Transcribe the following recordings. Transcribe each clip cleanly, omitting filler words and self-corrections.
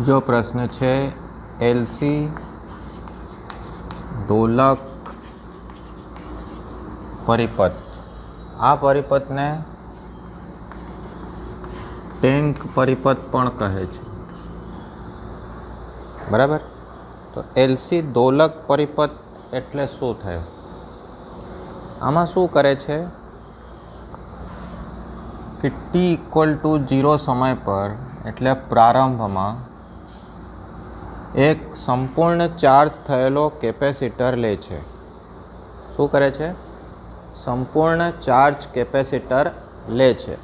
जो प्रश्न है एलसी दोलक परिपथ आ परिपथ ने टेंक परिपथ पण कहे छे। बराबर। तो एलसी दोलक परिपथ एटले शुं थयुं? आमां शुं करे छे कि टी इक्वल टू 0 समय पर एटले प्रारंभ में एक संपूर्ण चार्ज थयेलो केपेसिटर ले छे। शुं करे छे? संपूर्ण चार्ज केपेसिटर ले छे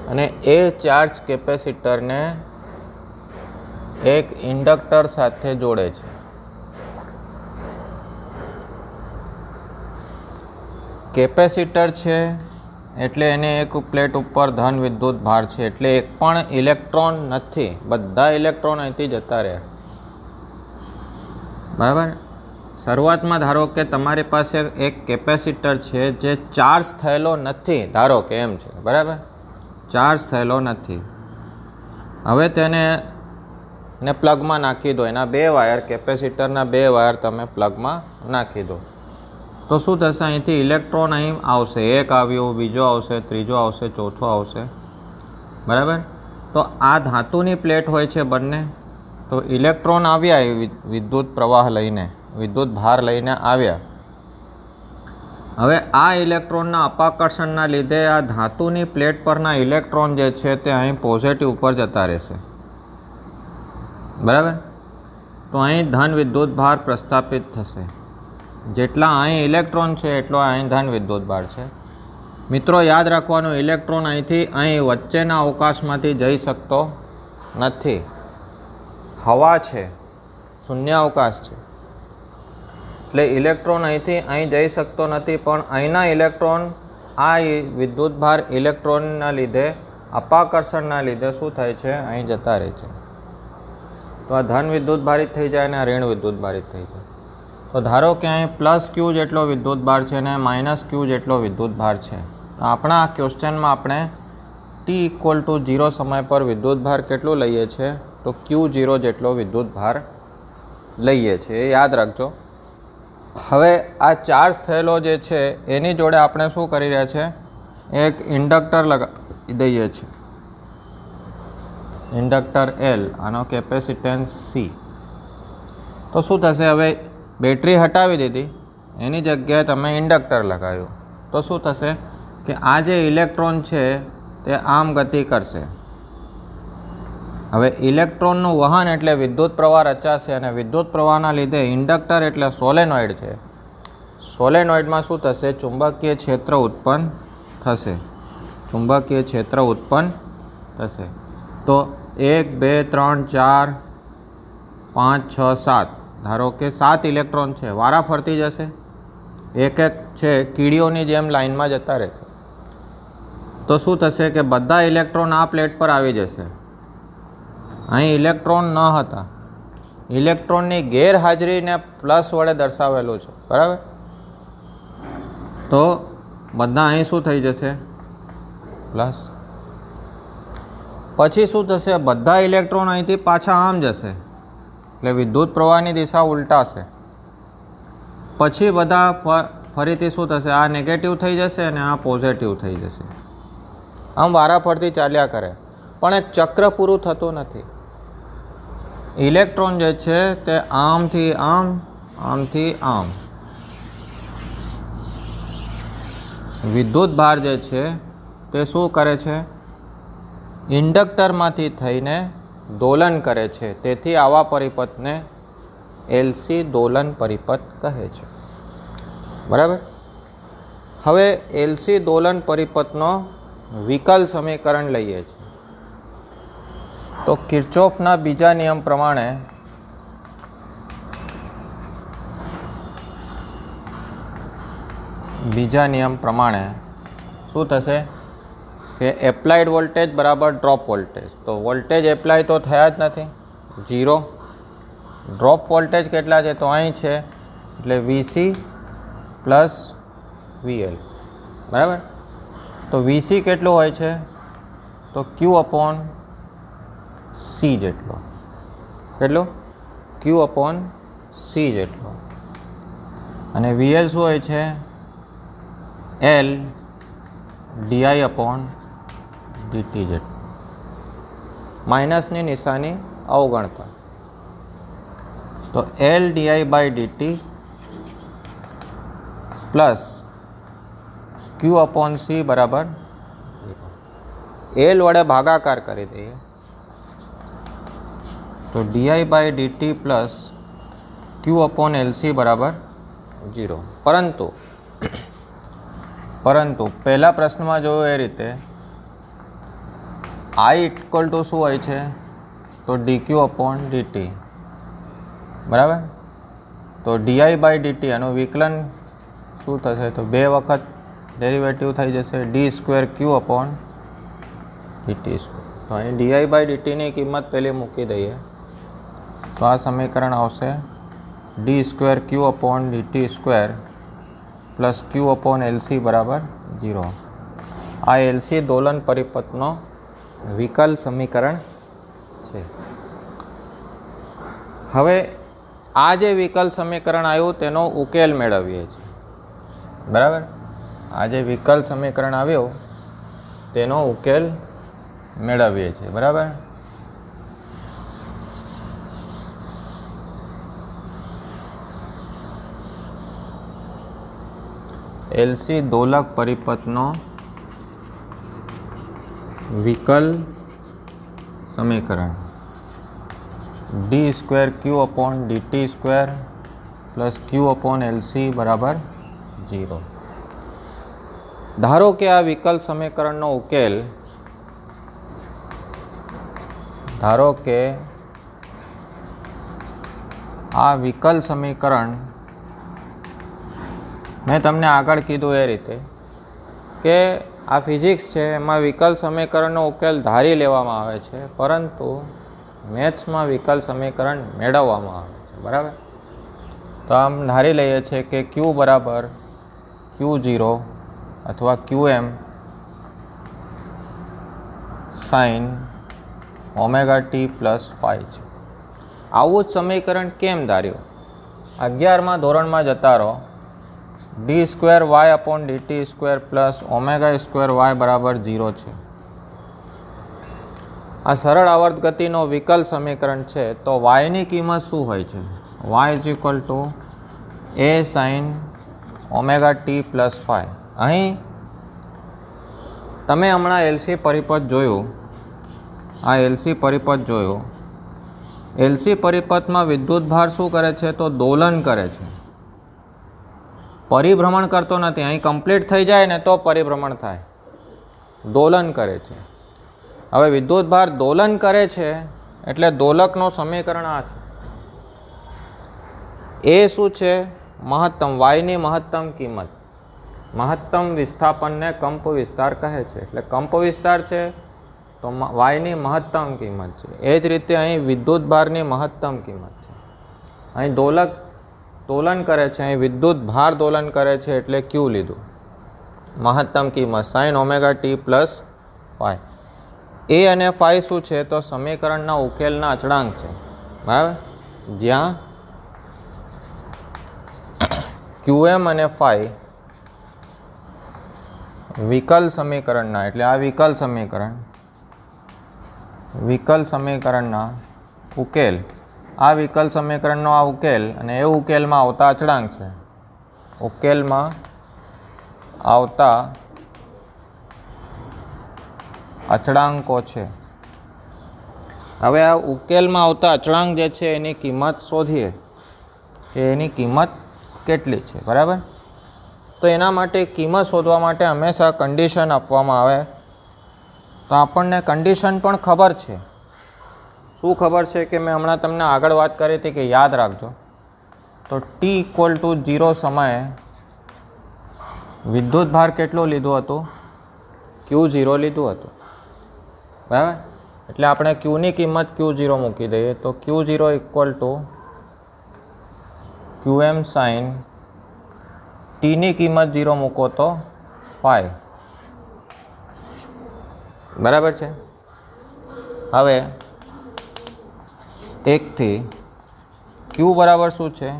अने ए चार्ज केपेसिटर ने एक इंडक्टर साथे जोड़े छे। केपेसिटर छे एटले एने एक प्लेट पर धन विद्युत भार छे एटले एक पण इलेक्ट्रॉन नथी, बधा इलेक्ट्रॉन अहींथी जता रह्या। बराबर। शरूआत में धारो के तमारी पासे एक केपेसिटर छे जे चार्ज थयेलो नथी, धारो के एम छे। बराबर। चार्ज थयेलो नथी। हवे तेने प्लग में नाखी दो, एना 2 वायर केपेसिटरना 2 वायर तमे प्लग में नाखी दो तो शुं थशे? अहींथी इलेक्ट्रॉन अहीं आवशे, एक आव्यो, बीजो आवशे, त्रीजो आवशे, चौथो आवशे। बराबर। तो आ धातुनी प्लेट होय छे बंने, तो इलेक्ट्रॉन आव्या विद्युत प्रवाह लईने, विद्युत भार लईने आव्या। हवे आ इलेक्ट्रॉनना अपाकर्षणना लीधे आ धातुनी प्लेट परना इलेक्ट्रॉन जे छे ते अहीं पॉजिटिव पर जता रहेशे। बराबर। तो अहीं धन विद्युत भार प्रस्थापित थशे। जेटला अहीं इलेक्ट्रॉन है एटलो अहीं धन विद्युत भार है। मित्रों याद राखवानुं, इलेक्ट्रॉन अहींथी अहीं वच्चेना अवकाशमांथी जई शकतो नथी। हवा है, शून्यावकाश है, एटले इलेक्ट्रॉन अहींथी अहीं जई शकतो नथी। पण अहींना इलेक्ट्रॉन आ विद्युत भार इलेक्ट्रॉनना लीधे, अपाकर्षणना लीधे शुं थाय छे? अहीं जता रहे छे। तो आ धन विद्युत भारित थई जाय ने ऋण विद्युत भारित थई जाय। तो धारो कि अहीं प्लस क्यू जेटलो विद्युत भार है ने माइनस क्यू जेटलो विद्युत भार है। तो आपणा आ क्वेश्चन में आपणे टी इक्वल टू 0 समय पर विद्युत भार केटलो लईए छे? तो Q0 जेटलो विद्युत भार लईए छे, याद रखजो। हवे आ चार्ज थयेलो जे छे एनी जोड़े आपणे शुं करी रह्या छे? एक इंडक्टर लगावी दईए छे। इंडक्टर L, आनो केपेसिटेन्स C। तो शुं थशे? हवे बेटरी हटावी दीधी, एनी जग्याए तमे इंडक्टर लगाव्युं तो शुं थशे कि आ जे इलेक्ट्रॉन छे ते आम गति करशे। हवे इलेक्ट्रॉननुं वहन एटले विद्युत प्रवाह रचाशे अने विद्युत प्रवाहना लीधे इंडक्टर एटले सोलेनोइड छे। सोलेनोइडमां शुं थशे? चुंबकीय क्षेत्र उत्पन्न थशे। चुंबकीय क्षेत्र उत्पन्न थशे। तो 1 2 3 4 5 6 7 धारो के 7 इलेक्ट्रॉन है, वारा फरती जशे, एक एक है कीड़ीओनी जेम लाइन में जता रहेशे। तो शुं थशे कि बधा इलेक्ट्रॉन आ प्लेट पर आवी जशे। अहीं इलेक्ट्रॉन न हता, इलेक्ट्रॉननी गैरहाजरी ने प्लस वडे दर्शावेलुं छे। बराबर। तो बधा अहीं शुं थई जशे? प्लस। पछी शुं थशे? बधा इलेक्ट्रॉन अहींथी पाछा आम जशे એટલે વિદ્યુત પ્રવાહની દિશા ઉલટાશે। પછી બધા ફરીથી શું થશે? આ નેગેટિવ થઈ જશે અને આ પોઝિટિવ થઈ જશે। આમ વારાફરતી ચાલ્યા કરે, પણ એક ચક્ર પૂરું થતું નથી। ઇલેક્ટ્રોન જે છે તે આમથી આમ, આમથી આમ વિદ્યુત ભાર જે છે તે શું કરે છે? ઇન્ડક્ટરમાંથી થઈને दोलन करे छे। तेथी आवा परिपथ ने एलसी दोलन परिपथ कहे छे। बराबर। हवे एलसी दोलन परिपथनो विकल समीकरण लईए छे। तो किरचॉफना बीजा नियम प्रमाणे शुं थशे कि एप्लाइड वोल्टेज बराबर ड्रॉप वोल्टेज। तो वोल्टेज एप्लाय तो थया ज नथी, 0। ड्रॉप वोल्टेज केटला छे? तो अहीं छे एटले VC प्लस VL। बराबर। तो VC केटलो होय छे? तो Q अपॉन સી જેટલો. કેટલો? ક્યુ અપોન સી જેટલો. અને વીએલ શું હોય છે? એલ ડીઆઈ અપોન ડીટી જેટલો. માઇનસની નિશાની અવગણતા. તો l di by dt plus q upon c બરાબર એલ વડે ભાગાકાર કરી દઈએ તો di by dt plus q upon lc બરાબર 0. પરંતુ પહેલા પ્રશ્નમાં જોયું એ રીતે આઈ ઇક્વલ ટુ શું હોય છે? તો ડીક્યુ અપોન ડીટી બરાબર. તો ડીઆઈ બાય ડીટી એનું વિકલન શું થશે? તો 2 વખત ડેરિવેટિવ થઈ જશે ડી સ્ક્વેર ક્યુ અપોન ડીટી સ્ક્વેર. તો અહીં ડીઆઈ બાય ડીટીની કિંમત પહેલી મૂકી દઈએ તો આ સમીકરણ આવશે ડી સ્ક્વેર ક્યુ upon dt square plus q upon lc બરાબર 0. આ એલસી દોલન પરિપથનો વિકલ સમીકરણ છે. હવે આ જે વિકલ સમીકરણ આવ્યું તેનો ઉકેલ મેળવીએ છીએ બરાબર. આ જે વિકલ સમીકરણ આવ્યું તેનો ઉકેલ મેળવીએ છીએ બરાબર. એલસી દોલક પરિપથનો વિકલ સમીકરણ ડી સ્ક્વેર ક્યુ upon dt square plus q upon lc બરાબર 0. ધારો કે આ વિકલ સમીકરણનો ઉકેલ વિકલ સમીકરણ મેં તમને આગળ કીધું એ રીતે કે આ ફિઝિક્સ છે એમાં વિકલ સમીકરણનો ઉકેલ ધારી લેવામાં આવે છે, પરંતુ મેથ્સમાં વિકલ સમીકરણ મેળવવામાં આવે છે બરાબર. તો આમ ધારી લઈએ છીએ કે ક્યુ બરાબર Q0 અથવા QM sine omega t plus phi છે. આવું જ સમીકરણ કેમ ધાર્યું? 11મા ધોરણમાં જતા રહો. D square y upon dt square plus omega square y બરાબર 0 છે. આ સરળ આવર્ત ગતિનો વિકલ સમીકરણ છે. તો વાયની કિંમત શું હોય છે? Y is equal to a sine omega t plus phi. અહીં તમે હમણાં એલસી પરિપથ જોયું, આ એલસી પરિપથ જોયું. એલસી પરિપથમાં વિદ્યુત ભાર શું કરે છે? તો દોલન કરે છે, પરિભ્રમણ કરતો નથી. અહીં કમ્પ્લીટ થઈ જાય ને તો પરિભ્રમણ થાય, દોલન કરે છે. હવે વિદ્યુત ભાર દોલન કરે છે એટલે દોલકનું સમીકરણ આ છે. એ શું છે? મહત્તમ, વાયની મહત્તમ કિંમત. મહત્તમ વિસ્થાપનને કંપ વિસ્તાર કહે છે. એટલે કંપ વિસ્તાર છે તો વાયની મહત્તમ કિંમત છે. એ જ રીતે અહીં વિદ્યુત ભારની મહત્તમ કિંમત છે. અહીં દોલક દોલન કરે છે, અહીં વિદ્યુત ભાર દોલન કરે છે એટલે ક્યુ લીધું. મહત્તમ કિંમત sine omega t plus phi. એ અને ફાઈ શું છે? તો સમીકરણના ઉકેલના અચળાંક છે બરાબર. જ્યાં QM અને ફાઈ વિકલ સમીકરણના, એટલે આ વિકલ સમીકરણના ઉકેલ, આ વિકલ સમીકરણનો આ ઉકેલ અને એ ઉકેલમાં આવતા અચળાંક છે. ઉકેલમાં આવતા અચળાંકો છે. હવે આ ઉકેલમાં આવતા અચળાંક જે છે એની કિંમત શોધીએ કે એની કિંમત કેટલી છે બરાબર. તો એના માટે કિંમત શોધવા માટે હંમેશા કન્ડિશન આપવામાં આવે. તો આપણને કન્ડિશન પણ ખબર છે. શું ખબર છે? કે મેં હમણાં તમને આગળ વાત કરી હતી કે યાદ રાખજો. તો ટી ઇક્વલ ટુ 0 સમયે વિદ્યુત ભાર કેટલું લીધું હતું? Q0 લીધું હતું બરાબર. એટલે આપણે Qની કિંમત Q0 મૂકી દઈએ તો Q0 equal to QM sine ટીની કિંમત 0 મૂકો તો ફાઈ બરાબર છે. હવે એકથી ક્યુ બરાબર શું છે,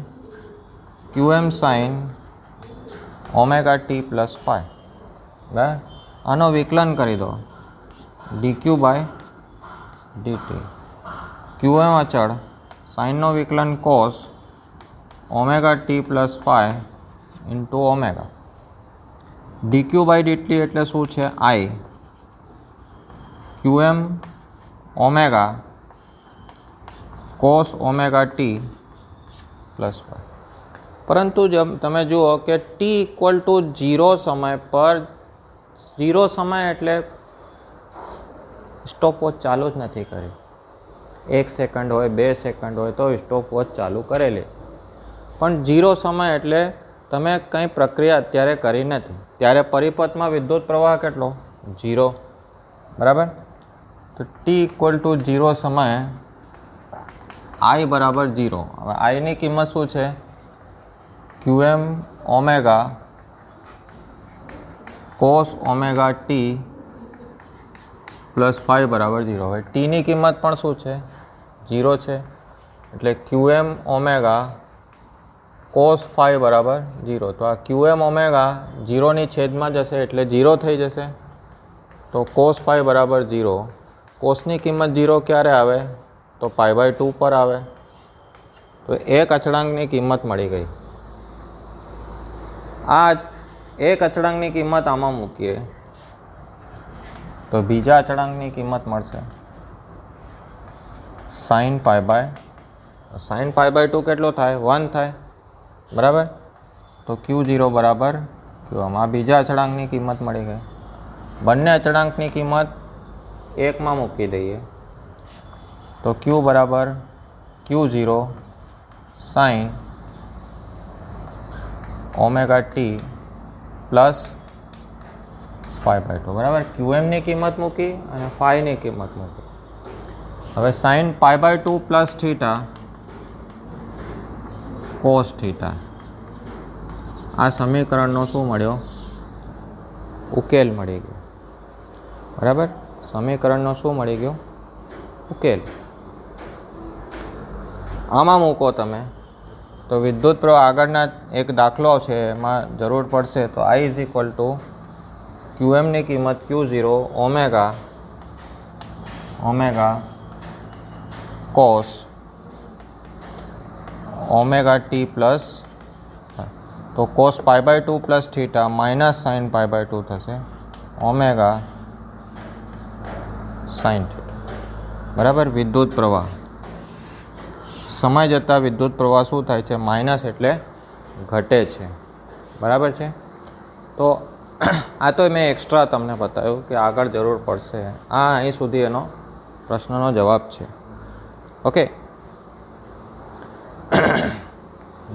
Q M sine omega t plus phi, બરાબર. આનો વિકલન કરી દો, d Q by dt. Q M અચળ, સાઇનનો વિકલન cos omega t plus phi into omega. D Q by dt એટલે શું છે, I Q M omega cos omega t plus phi. પરંતુ જબ તમે જુઓ કે ટી ઇક્વલ ટુ 0 સમય પર, 0 સમય એટલે સ્ટોપવોચ ચાલુ જ નથી કરી. 1 સેકન્ડ હોય, 2 સેકન્ડ હોય તો સ્ટોપવોચ ચાલુ કરેલી, પણ 0 સમય એટલે તમે કંઈ પ્રક્રિયા અત્યારે કરી નથી, ત્યારે પરિપથમાં વિદ્યુત પ્રવાહ કેટલો, 0, બરાબર. તો ટી ઇક્વલ ટુ 0 સમયે આઈ બરાબર 0. હવે આઈની કિંમત શું છે, Q M omega cos omega t plus phi બરાબર 0. હવે ટીની કિંમત પણ શું છે, 0 છે, એટલે ક્યુ એમ ઓમેગા કોસ ફાઈ બરાબર 0. તો આ ક્યુ એમ ઓમેગા 0ની છેદમાં જશે એટલે 0 થઈ જશે. તો કોસ ફાઈ બરાબર 0. કોસની કિંમત 0 ક્યારે આવે, તો પાઈ બાય 2 પર આવે. તો એક અચળાંકની કિંમત મળી ગઈ. આ એક અચળાંકની કિંમત આમાં મૂકીએ તો બીજા અચળાંકની કિંમત મળશે sine pi by, sine pi by 2 કેટલો થાય, 1 થાય, બરાબર. તો Q0 બરાબર Q. આ બીજા અચળાંકની કિંમત મળી ગઈ. બંને અચળાંકની કિંમત એકમાં મૂકી દઈએ તો Q બરાબર Q0 sine omega t plus phi by 2, બરાબર. QMની કિંમત મૂકી અને ફાઈની કિંમત મૂકી. હવે sine pi by 2 plus theta cos theta, આ સમીકરણનો શું મળ્યો, ઉકેલ મળી ગયો, બરાબર. સમીકરણનો શું મળી ગયો, ઉકેલ. આમાં મૂકો તમે તો વિદ્યુત પ્રવાહ, આગળના એક દાખલો છે એમાં જરૂર પડશે. તો આઈ ઇઝ ઇક્વલ ટુ ક્યુએમની કિંમત Q0 omega cos omega t plus, તો cos pi by 2 plus theta minus sine pi by 2 થશે ઓમેગા સાઇન થીટા, બરાબર. વિદ્યુત પ્રવાહ, સમય જતાં વિદ્યુત પ્રવાહ શું થાય છે, માઇનસ એટલે ઘટે છે, બરાબર છે. તો આ તો મેં એક્સ્ટ્રા તમને બતાવ્યું કે આગળ જરૂર પડશે. આ અહીં સુધી એનો પ્રશ્નનો જવાબ છે. ઓકે,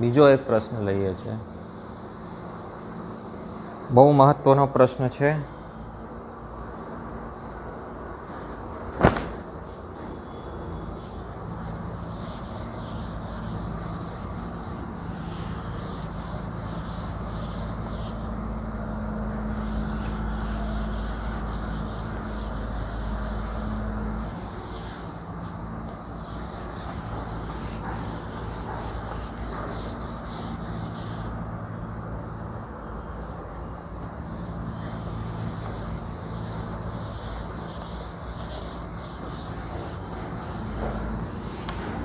બીજો એક પ્રશ્ન લઈએ છીએ, બહુ મહત્વનો પ્રશ્ન છે.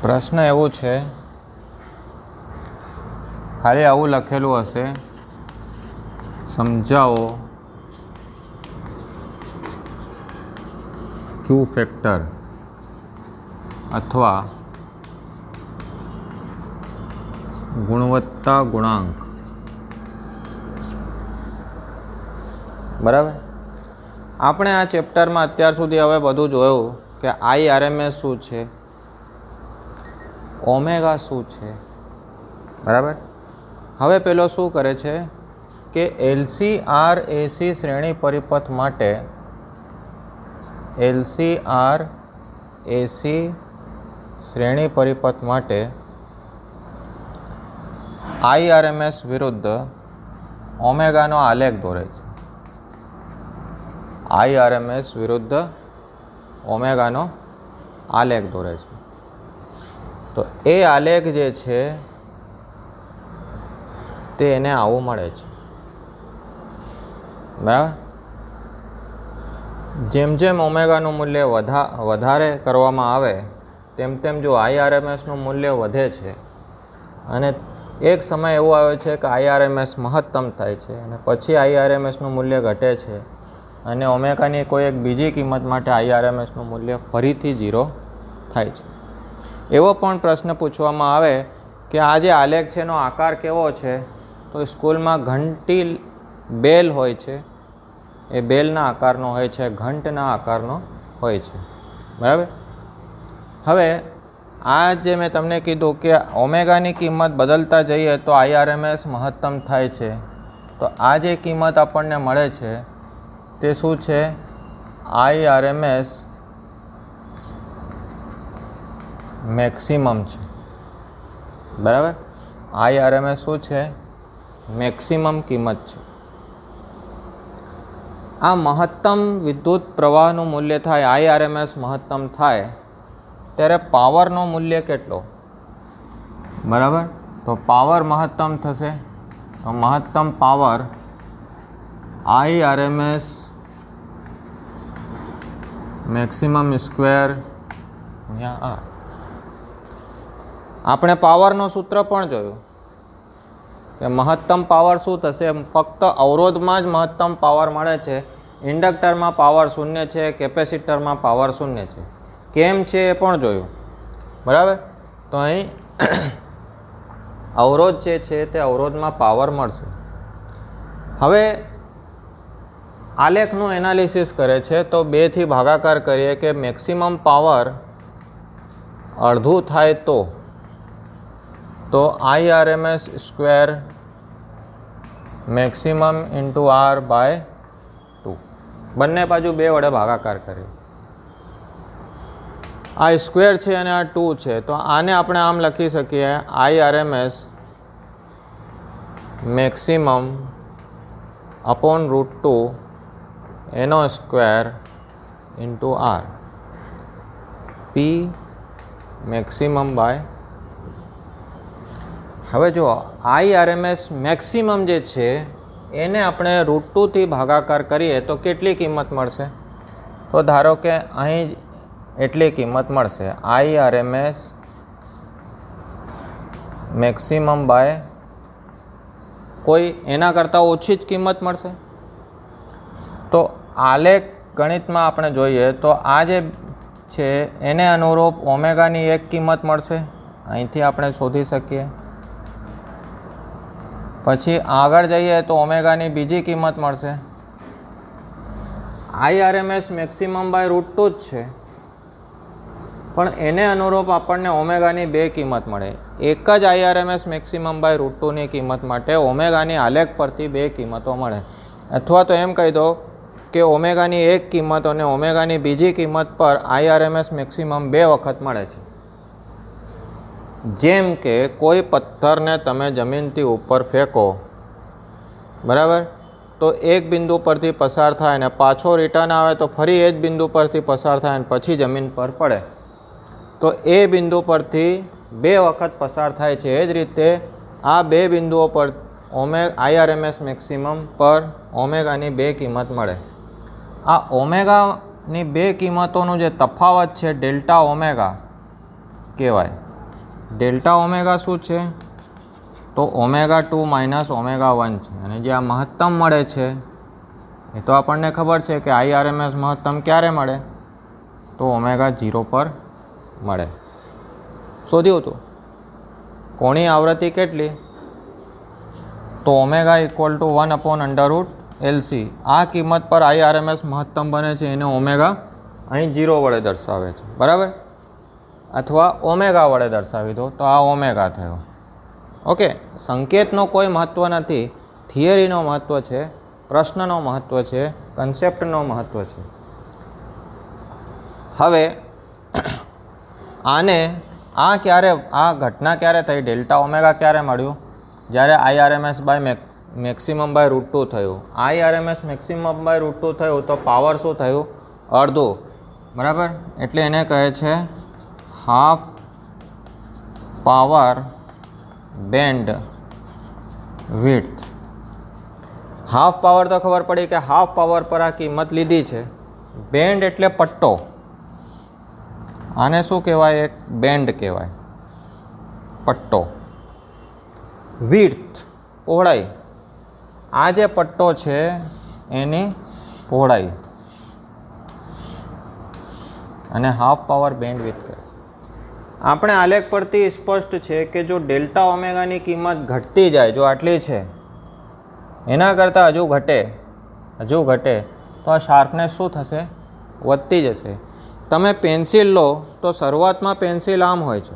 પ્રશ્ન એવું છે, ખાલી આવું લખેલું હશે, સમજાવો ક્યુ ફેક્ટર અથવા ગુણવત્તા ગુણાંક, બરાબર. આપણે આ ચેપ્ટરમાં અત્યાર સુધી હવે બધું જોયું કે IRMS શું છે, ઓમેગા શું છે, બરાબર. હવે પેલો શું કરે છે કે LC-RAC શ્રેણી પરિપથ માટે, LC-RAC શ્રેણી પરિપથ માટે IRMS વિરુદ્ધ ઓમેગાનો આલેખ દોરે છે. IRMS વિરુદ્ધ ઓમેગાનો આલેખ દોરે છે. તો એ આલેખ જે છે તે એને આવું મળે છે, બરાબર. જેમ જેમ ઓમેગાનું મૂલ્ય વધારે કરવામાં આવે તેમ તેમ જો આઈઆરએમએસનું મૂલ્ય વધે છે અને એક સમય એવો આવે છે કે આઈઆરએમએસ મહત્તમ થાય છે અને પછી આઈઆરએમએસનું મૂલ્ય ઘટે છે અને ઓમેગાની કોઈ એક બીજી કિંમત માટે આઈઆરએમએસનું મૂલ્ય ફરીથી 0 થાય છે. એવો પણ પ્રશ્ન પૂછવામાં આવે કે આ જે આલેખ છે એનો આકાર કેવો છે, તો સ્કૂલમાં ઘંટી બેલ હોય છે, એ બેલના આકારનો હોય છે, ઘંટના આકારનો હોય છે, બરાબર. હવે આ જે મેં તમને કીધું કે ઓમેગાની કિંમત બદલતા જઈએ તો આઈઆરએમએસ મહત્તમ થાય છે, તો આ જે કિંમત આપણને મળે છે તે શું છે? આઈઆરએમએસ મેક્સિમમ છે, બરાબર. આઈઆરએમએસ શું છે? મેક્સિમમ કિંમત છે. આ મહત્તમ વિદ્યુત પ્રવાહનું મૂલ્ય થાય, આઈઆરએમએસ મહત્તમ થાય ત્યારે પાવરનો મૂલ્ય કેટલો? બરાબર. તો પાવર મહત્તમ થશે, તો મહત્તમ પાવર આઈઆરએમએસ મેક્સિમમ સ્ક્વેર અહીંયા. આપણે પાવરનું સૂત્ર પણ જોયું કે મહત્તમ પાવર શું થશે? ફક્ત અવરોધમાં જ મહત્તમ પાવર મળે છે, ઇન્ડક્ટરમાં પાવર 0 છે, કેપેસિટરમાં પાવર 0 છે. કેમ છે એ પણ જોયું, બરાબર. તો અહીં અવરોધ જે છે તે અવરોધમાં પાવર મળશે. હવે આલેખનું એનાલિસિસ કરે છે તો 2 થી ભાગાકાર કરીએ કે મેક્સિમમ પાવર અડધું થાય તો irms square maximum into r by 2. બંને બાજુ 2 વડે ભાગાકાર કરીએ. આ સ્ક્વેર છે અને આ 2 છે, તો આને આપણે આમ લખી શકીએ આઈઆરએમએસ મેક્સિમમ અપોન √2 એનો square into r p maximum by. હવે જો આઈઆરએમએસ મેક્સિમમ જે છે એને આપણે √2 થી ભાગાકાર કરીએ તો કેટલી કિંમત મળશે? તો ધારો કે અહીં એટલી કિંમત મળશે, આઈઆરએમએસ મેક્સિમમ બાય કોઈ એના કરતાં ઓછી જ કિંમત મળશે. તો આલેખ ગણિતમાં આપણે જોઈએ તો આ જે છે એને અનુરૂપ ઓમેગાની એક કિંમત મળશે, અહીંથી આપણે શોધી શકીએ. પછી આગળ જઈએ તો ઓમેગાની બીજી કિંમત મળશે. આઈઆરએમએસ મેક્સિમમ બાય √2 જ છે, પણ એને અનુરૂપ આપણને ઓમેગાની 2 કિંમત મળે. એક જ આઈઆરએમએસ મેક્સિમમ બાય √2 ની કિંમત માટે ઓમેગાની આલેખ પરથી 2 કિંમતો મળે. અથવા તો એમ કહી દો કે ઓમેગાની એક કિંમત અને ઓમેગાની બીજી કિંમત પર આઈઆરએમએસ મેક્સિમમ 2 વખત મળે છે. જેમ કે કોઈ પથ્થરને તમે જમીનથી ઉપર ફેંકો, બરાબર, તો એક બિંદુ પરથી પસાર થાય અને પાછો રિટર્ન આવે તો ફરી એ જ બિંદુ પરથી પસાર થાય અને પછી જમીન પર પડે, તો એ બિંદુ પરથી 2 વખત પસાર થાય છે. એ જ રીતે આ 2 બિંદુઓ પર આઈઆરએમએસ મેક્સિમમ પર ઓમેગાની 2 કિંમત મળે. આ ઓમેગાની 2 કિંમતોનું જે તફાવત છે ડેલ્ટા ઓમેગા કહેવાય. ડેલ્ટા ઓમેગા શું છે? તો ω2 માઇનસ ω1 છે. અને જે આ મહત્તમ મળે છે એ તો આપણને ખબર છે કે આઈઆરએમએસ મહત્તમ ક્યારે મળે? તો ω0 પર મળે. શોધ્યું હતું. કોણી આવૃત્તિ કેટલી? તો ω = 1/√LC. આ કિંમત પર આઈઆરએમએસ મહત્તમ બને છે, એને ઓમેગા અહીં 0 વડે દર્શાવે છે, બરાબર. અથવા ઓમેગા વડે દર્શાવી દો તો આ ઓમેગા થયો. ઓકે, સંકેતનો કોઈ મહત્ત્વ નથી, થિયરીનો મહત્ત્વ છે, પ્રશ્નનો મહત્ત્વ છે, કન્સેપ્ટનો મહત્ત્વ છે. હવે આ ઘટના ક્યારે થઈ? ડેલ્ટા ઓમેગા ક્યારે મળ્યું? જ્યારે આઈઆરએમએસ બાય મેક્સિમમ બાય √2 થયું. આઈઆરએમએસ મેક્સિમમ બાય √2 થયું તો પાવર શું થયું? અડધું, બરાબર. એટલે એને કહે છે half power band width. Half power તો ખબર પડી કે હાફ પાવર પર આ કિંમત લીધી છે. બેન્ડ એટલે પટ્ટો, આને શું કહેવાય? એક બેન્ડ કહેવાય, પટ્ટો. વિડ્થ પહોળાઈ, આ જે પટ્ટો છે એની પહોળાઈ, અને હાફ પાવર બેન્ડ વિડ્થ કહે છે. આપણે આલેખ પરથી સ્પષ્ટ છે કે જો ડેલ્ટા ઓમેગાની કિંમત ઘટતી જાય, જો આટલી છે એના કરતાં હજુ ઘટે તો આ શાર્પનેસ શું થશે? વધતી જશે. તમે પેન્સિલ લો તો શરૂઆતમાં પેન્સિલ આમ હોય છે,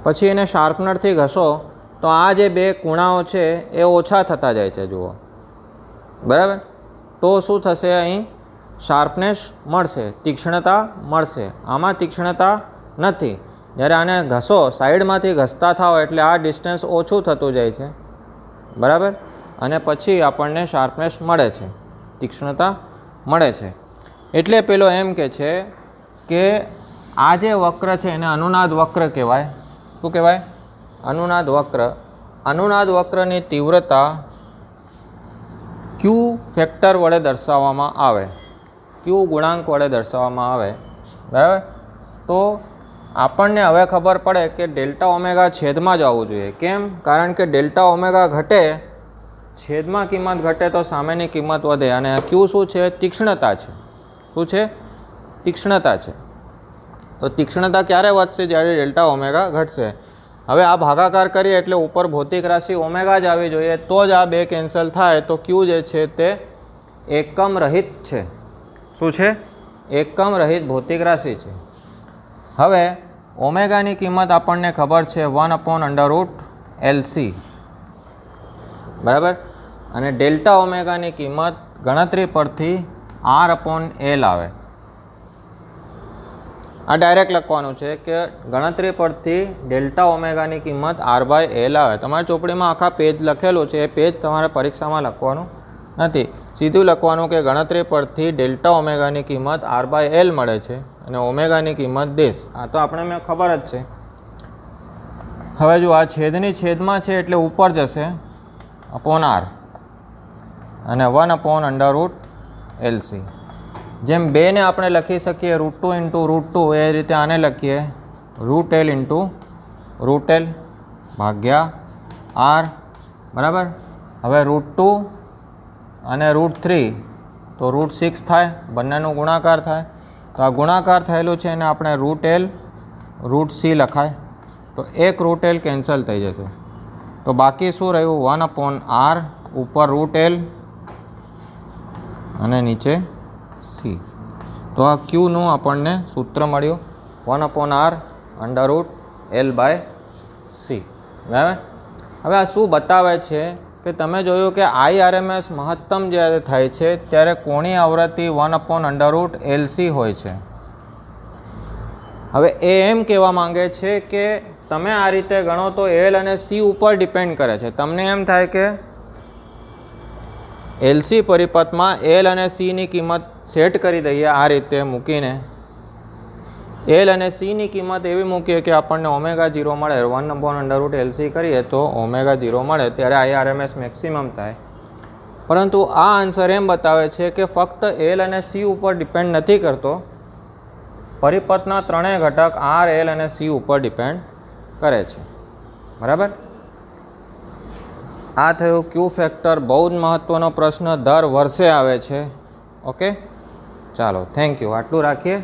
પછી એને શાર્પનરથી ઘસો તો આ જે બે ખૂણાઓ છે એ ઓછા થતા જાય છે, જુઓ, બરાબર? તો શું થશે? અહીં શાર્પનેસ મળશે, તીક્ષ્ણતા મળશે. આમાં તીક્ષ્ણતા નથી. જ્યારે આને ઘસો, સાઈડમાંથી ઘસતા થાઓ એટલે આ ડિસ્ટન્સ ઓછું થતું જાય છે, બરાબર? અને પછી આપણને શાર્પનેસ મળે છે, તીક્ષ્ણતા મળે છે. એટલે પેલો એમ કે છે કે આ જે વક્ર છે એને અનુનાદ વક્ર કહેવાય. શું કહેવાય? અનુનાદ વક્ર. અનુનાદ વક્રની તીવ્રતા ક્યુ ફેક્ટર વડે દર્શાવવામાં આવે, ક્યુ ગુણાંક વડે દર્શાવવામાં આવે, બરાબર? તો આપણને હવે ખબર પડે કે ડેલ્ટા ઓમેગા છેદમાં જ આવવું જોઈએ. કેમ? કારણ કે ડેલ્ટા ઓમેગા ઘટે, છેદમાં કિંમત ઘટે તો સામેની કિંમત વધે. અને ક્યુ શું છે? તીક્ષ્ણતા છે. શું છે? તીક્ષ્ણતા છે. તો તીક્ષ્ણતા ક્યારે વધશે? જ્યારે ડેલ્ટા ઓમેગા ઘટશે. હવે આ ભાગાકાર કરીએ એટલે ઉપર ભૌતિક રાશિ ઓમેગા જ આવી જોઈએ, તો જ આ બે કેન્સલ થાય. તો ક્યુ જે છે તે એકમ રહિત છે. શું છે? એકમ રહિત ભૌતિક રાશિ છે. હવે ઓમેગાની કિંમત આપણને ખબર છે 1/√LC, બરાબર? અને ડેલ્ટા ઓમેગાની કિંમત ગણતરી પરથી R/L આવે. આ ડાયરેક્ટ લખવાનું છે કે ગણતરી પરથી ડેલ્ટા ઓમેગાની કિંમત R/L આવે. તમારી ચોપડીમાં આખા પેજ લખેલું છે, એ પેજ તમારે પરીક્ષામાં લખવાનું નથી. સીધું લખવાનું કે ગણતરી પરથી ડેલ્ટા ઓમેગાની કિંમત R/L મળે છે અને ઓમેગાની કિંમત દેશ. આ તો આપણે મેં ખબર જ છે. હવે જો આ છેદની છેદમાં છે એટલે ઉપર જશે /R અને 1/√LC. જેમ બેને આપણે લખી શકીએ √2 × √2, એ રીતે આને લખીએ √L × √L ભાગ્યા R, બરાબર? હવે √2 અને √3 તો √6 થાય, બંનેનો ગુણાકાર થાય. તો આ ગુણાકાર થયેલું છે એને આપણે √L √C લખાય. તો એક √L કેન્સલ થઈ જશે. તો બાકી શું રહ્યું? 1/R ઉપર √L અને નીચે C. તો આ ક્યુનું આપણને સૂત્ર મળ્યું 1/R√L/C, બરાબર? હવે આ શું બતાવે છે કે તમે જોયું કે IRMS મહત્તમ જ્યારે થાય છે ત્યારે કોણી આવૃત્તિ 1/√LC હોય છે. હવે એ એમ કહેવા માંગે છે કે તમે આ રીતે ગણો તો L અને C ઉપર ડિપેન્ડ કરે છે. તમને એમ થાય કે LC પરિપથમાં L અને C ની કિંમત સેટ કરી દઈએ, આ રીતે મૂકીને L અને C ની કિંમત એવી મૂકીએ કે આપણને ω0 મળે. 1/√LC કરીએ તો ω0 મળે, ત્યારે IRMS મેક્સિમમ થાય. પરંતુ આ આન્સર એમ બતાવે છે કે ફક્ત L અને C ઉપર ડિપેન્ડ નથી કરતો, પરિપથના ત્રણેય ઘટક R, L અને C ઉપર ડિપેન્ડ કરે છે, બરાબર? આ થયું ક્યુ ફેક્ટર. બહુ જ મહત્ત્વનો પ્રશ્ન દર વર્ષે આવે છે. ઓકે, ચાલો, થેન્ક યુ. આટલું રાખીએ.